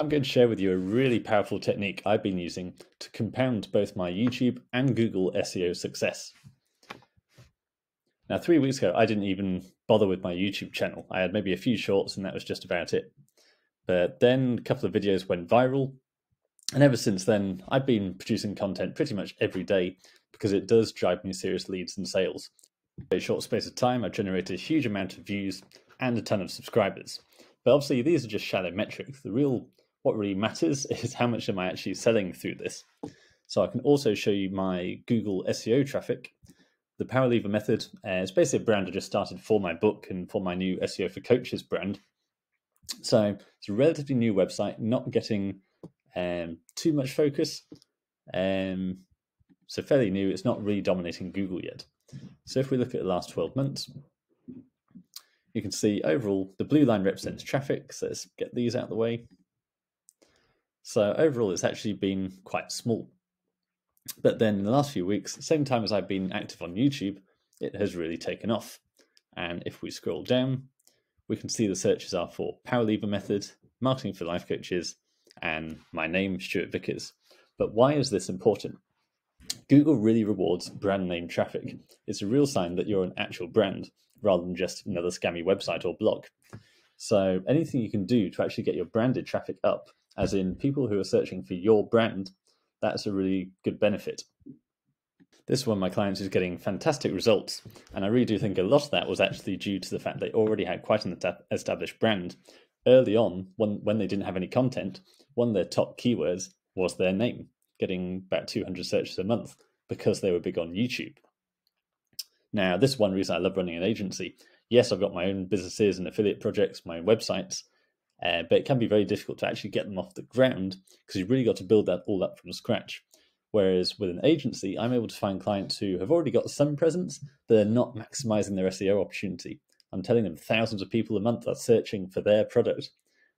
I'm going to share with you a really powerful technique I've been using to compound both my YouTube and Google SEO success. Now, 3 weeks ago, I didn't even bother with my YouTube channel. I had maybe a few shorts and that was just about it. But then a couple of videos went viral. And ever since then, I've been producing content pretty much every day because it does drive me serious leads and sales. In a short space of time, I've generated a huge amount of views and a ton of subscribers. But obviously, these are just shallow metrics. What really matters is how much am I actually selling through this. So I can also show you my Google SEO traffic. The Power Lever method is basically a brand I just started for my book and for my new SEO for Coaches brand. So it's a relatively new website, not getting too much focus. So fairly new. It's not really dominating Google yet. So if we look at the last 12 months, you can see overall the blue line represents traffic. So let's get these out of the way. So overall, it's actually been quite small. But then in the last few weeks, same time as I've been active on YouTube, it has really taken off. And if we scroll down, we can see the searches are for Power Lever method, marketing for life coaches, and my name, Stuart Vickers. But why is this important? Google really rewards brand name traffic. It's a real sign that you're an actual brand rather than just another scammy website or blog. So anything you can do to actually get your branded traffic up, as in people who are searching for your brand, that's a really good benefit. This one of my clients is getting fantastic results, and I really do think a lot of that was actually due to the fact they already had quite an established brand. Early on, when they didn't have any content, one of their top keywords was their name, getting about 200 searches a month because they were big on YouTube. Now, this is one reason I love running an agency. Yes, I've got my own businesses and affiliate projects, my own websites, but it can be very difficult to actually get them off the ground because you've really got to build that all up from scratch. Whereas with an agency, I'm able to find clients who have already got some presence, but they're not maximizing their SEO opportunity. I'm telling them thousands of people a month are searching for their product,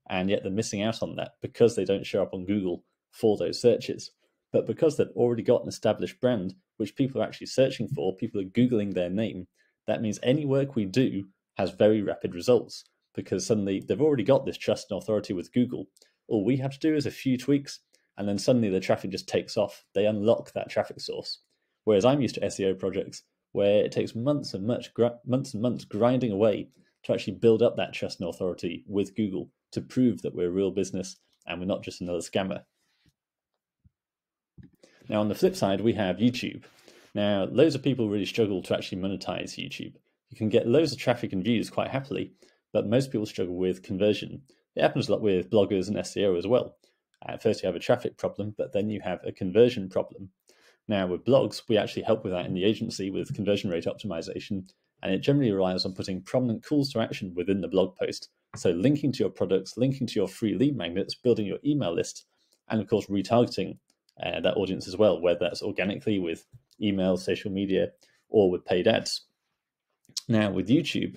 and yet they're missing out on that because they don't show up on Google for those searches. But because they've already got an established brand, which people are actually searching for, people are Googling their name, that means any work we do has very rapid results because suddenly they've already got this trust and authority with Google. All we have to do is a few tweaks, and then suddenly the traffic just takes off. They unlock that traffic source. Whereas I'm used to SEO projects where it takes months and months grinding away to actually build up that trust and authority with Google to prove that we're a real business and we're not just another scammer. Now, on the flip side, we have YouTube. Now, loads of people really struggle to actually monetize YouTube. You can get loads of traffic and views quite happily, but most people struggle with conversion. It happens a lot with bloggers and SEO as well. At first, you have a traffic problem, but then you have a conversion problem. Now, with blogs, we actually help with that in the agency with conversion rate optimization, and it generally relies on putting prominent calls to action within the blog post. So linking to your products, linking to your free lead magnets, building your email list, and of course, retargeting that audience as well, whether that's organically with email, social media, or with paid ads. Now, with YouTube,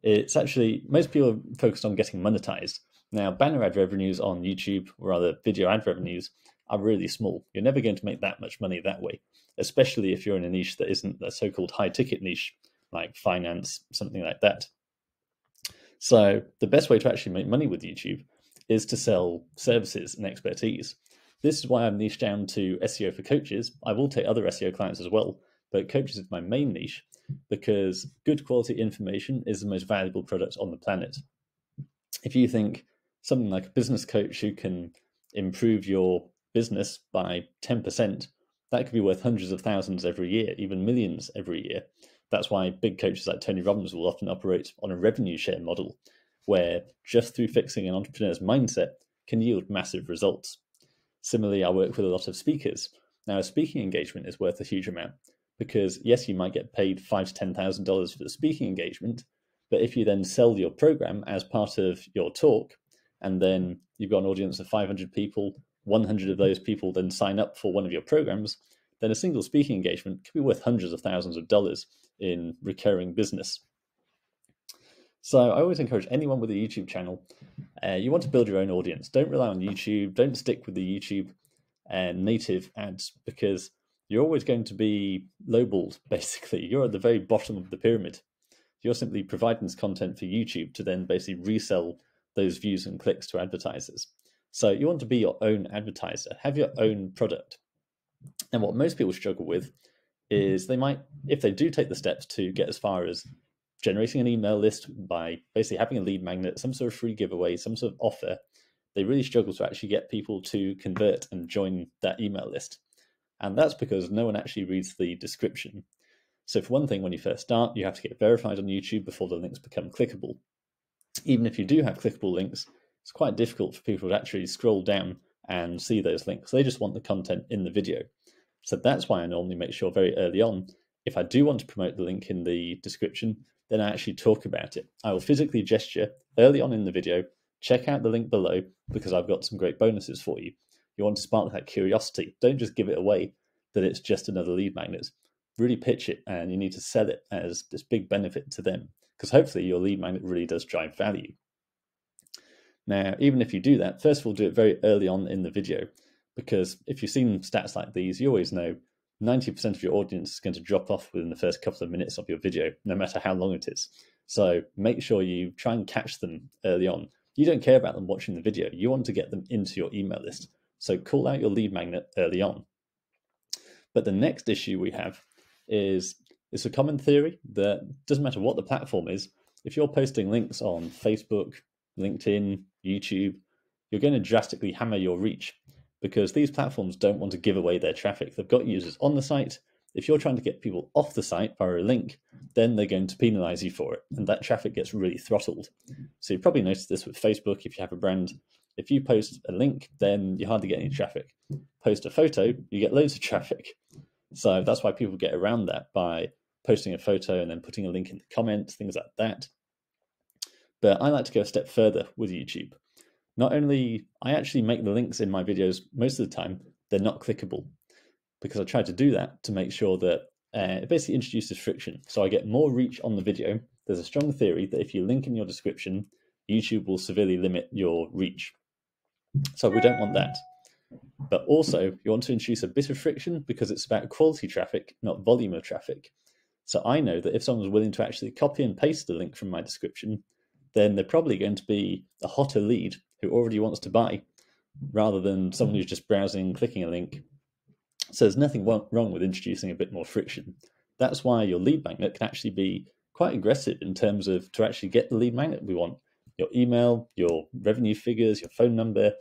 it's actually, most people are focused on getting monetized. Now, banner ad revenues on YouTube, or rather video ad revenues, are really small. You're never going to make that much money that way, especially if you're in a niche that isn't a so-called high-ticket niche, like finance, something like that. So the best way to actually make money with YouTube is to sell services and expertise. This is why I'm niched down to SEO for coaches. I will take other SEO clients as well, but coaches is my main niche because good quality information is the most valuable product on the planet. If you think something like a business coach who can improve your business by 10%, that could be worth hundreds of thousands every year, even millions every year. That's why big coaches like Tony Robbins will often operate on a revenue share model, where just through fixing an entrepreneur's mindset can yield massive results. Similarly, I work with a lot of speakers. Now, a speaking engagement is worth a huge amount because, yes, you might get paid $5,000 to $10,000 for the speaking engagement, but if you then sell your program as part of your talk, and then you've got an audience of 500 people, 100 of those people then sign up for one of your programs, then a single speaking engagement could be worth hundreds of thousands of dollars in recurring business. So I always encourage anyone with a YouTube channel, you want to build your own audience. Don't rely on YouTube. Don't stick with the YouTube native ads because you're always going to be lowballed, basically. You're at the very bottom of the pyramid. You're simply providing this content for YouTube to then basically resell those views and clicks to advertisers. So you want to be your own advertiser, have your own product. And what most people struggle with is they might, if they do take the steps to get as far as generating an email list by basically having a lead magnet, some sort of free giveaway, some sort of offer, they really struggle to actually get people to convert and join that email list. And that's because no one actually reads the description. So for one thing, when you first start, you have to get verified on YouTube before the links become clickable. Even if you do have clickable links, it's quite difficult for people to actually scroll down and see those links. They just want the content in the video. So that's why I normally make sure very early on, if I do want to promote the link in the description, then I actually talk about it. I will physically gesture early on in the video, check out the link below because I've got some great bonuses for you. You want to spark that curiosity. Don't just give it away that it's just another lead magnet. Really pitch it, and you need to sell it as this big benefit to them, because hopefully your lead magnet really does drive value. Now, even if you do that, first of all, do it very early on in the video, because if you've seen stats like these, you always know 90% of your audience is going to drop off within the first couple of minutes of your video, no matter how long it is. So make sure you try and catch them early on. You don't care about them watching the video. You want to get them into your email list. So call out your lead magnet early on. But the next issue we have is it's a common theory that doesn't matter what the platform is, if you're posting links on Facebook, LinkedIn, YouTube, you're going to drastically hammer your reach because these platforms don't want to give away their traffic. They've got users on the site. If you're trying to get people off the site via a link, then they're going to penalize you for it, and that traffic gets really throttled. So you've probably noticed this with Facebook if you have a brand. If you post a link, then you hardly get any traffic. Post a photo, you get loads of traffic. So that's why people get around that by posting a photo and then putting a link in the comments, things like that. But I like to go a step further with YouTube. Not only, I actually make the links in my videos most of the time, they're not clickable, because I try to do that to make sure that it basically introduces friction. So I get more reach on the video. There's a strong theory that if you link in your description, YouTube will severely limit your reach. So we don't want that. But also, you want to introduce a bit of friction because it's about quality traffic, not volume of traffic. So I know that if someone's willing to actually copy and paste the link from my description, then they're probably going to be a hotter lead who already wants to buy, rather than someone who's just browsing, clicking a link. So there's nothing wrong with introducing a bit more friction. That's why your lead magnet can actually be quite aggressive in terms of to actually get the lead magnet we want. Your email, your revenue figures, your phone number,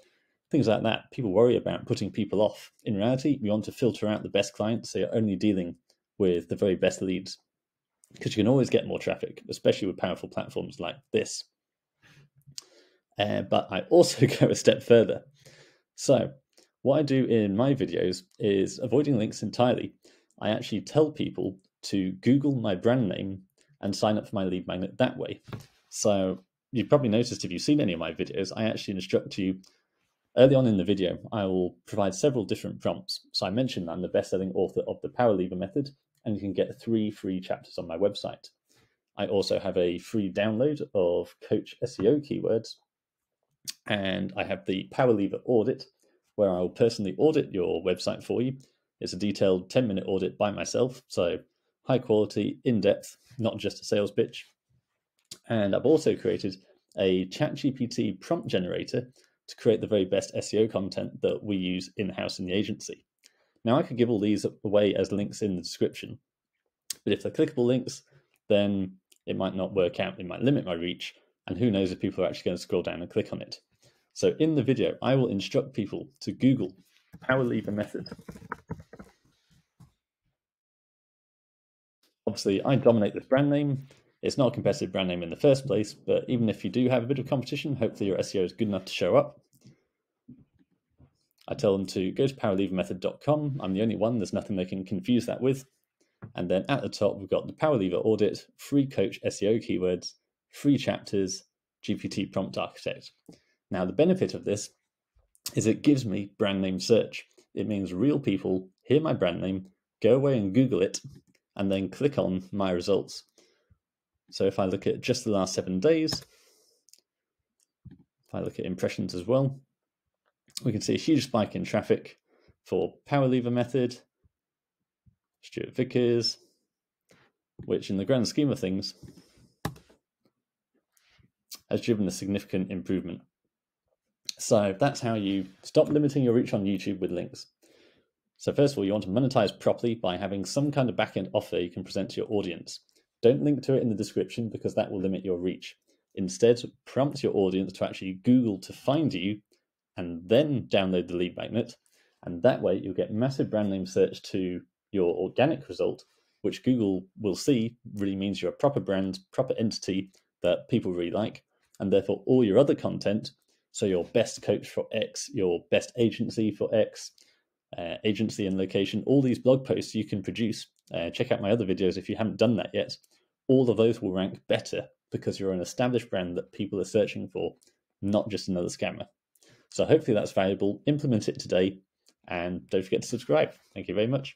things like that. People worry about putting people off. In reality, we want to filter out the best clients, so you're only dealing with the very best leads, because you can always get more traffic, especially with powerful platforms like this. But I also go a step further. So what I do in my videos is avoiding links entirely. I actually tell people to Google my brand name and sign up for my lead magnet that way. So you've probably noticed if you've seen any of my videos, I actually instruct you early on in the video. I will provide several different prompts. So I mentioned I'm the best-selling author of the Power Lever Method, and you can get 3 free chapters on my website. I also have a free download of Coach SEO keywords, and I have the Power Lever Audit, where I will personally audit your website for you. It's a detailed 10-minute audit by myself, so high quality, in-depth, not just a sales pitch. And I've also created a ChatGPT prompt generator to create the very best SEO content that we use in-house in the agency. Now, I could give all these away as links in the description, but if they're clickable links, then it might not work out. It might limit my reach, and who knows if people are actually going to scroll down and click on it. So in the video, I will instruct people to Google Power Lever Method. Obviously, I dominate this brand name. It's not a competitive brand name in the first place, but even if you do have a bit of competition, hopefully your SEO is good enough to show up. I tell them to go to powerlevermethod.com. I'm the only one. There's nothing they can confuse that with. And then at the top, we've got the Power Lever Audit, free Coach SEO keywords, free chapters, GPT Prompt Architect. Now, the benefit of this is it gives me brand name search. It means real people hear my brand name, go away and Google it, and then click on my results. So if I look at just the last 7 days, if I look at impressions as well, we can see a huge spike in traffic for Power Lever Method, Stuart Vickers, which in the grand scheme of things has driven a significant improvement. So that's how you stop limiting your reach on YouTube with links. So first of all, you want to monetize properly by having some kind of back-end offer you can present to your audience. Don't link to it in the description because that will limit your reach. Instead, prompt your audience to actually Google to find you and then download the lead magnet. And that way you'll get massive brand name search to your organic result, which Google will see really means you're a proper brand, proper entity that people really like. And therefore all your other content, so your best coach for X, your best agency for X, agency and location, all these blog posts you can produce. Check out my other videos if you haven't done that yet. All of those will rank better because you're an established brand that people are searching for, not just another scammer. So hopefully that's valuable. Implement it today and don't forget to subscribe. Thank you very much.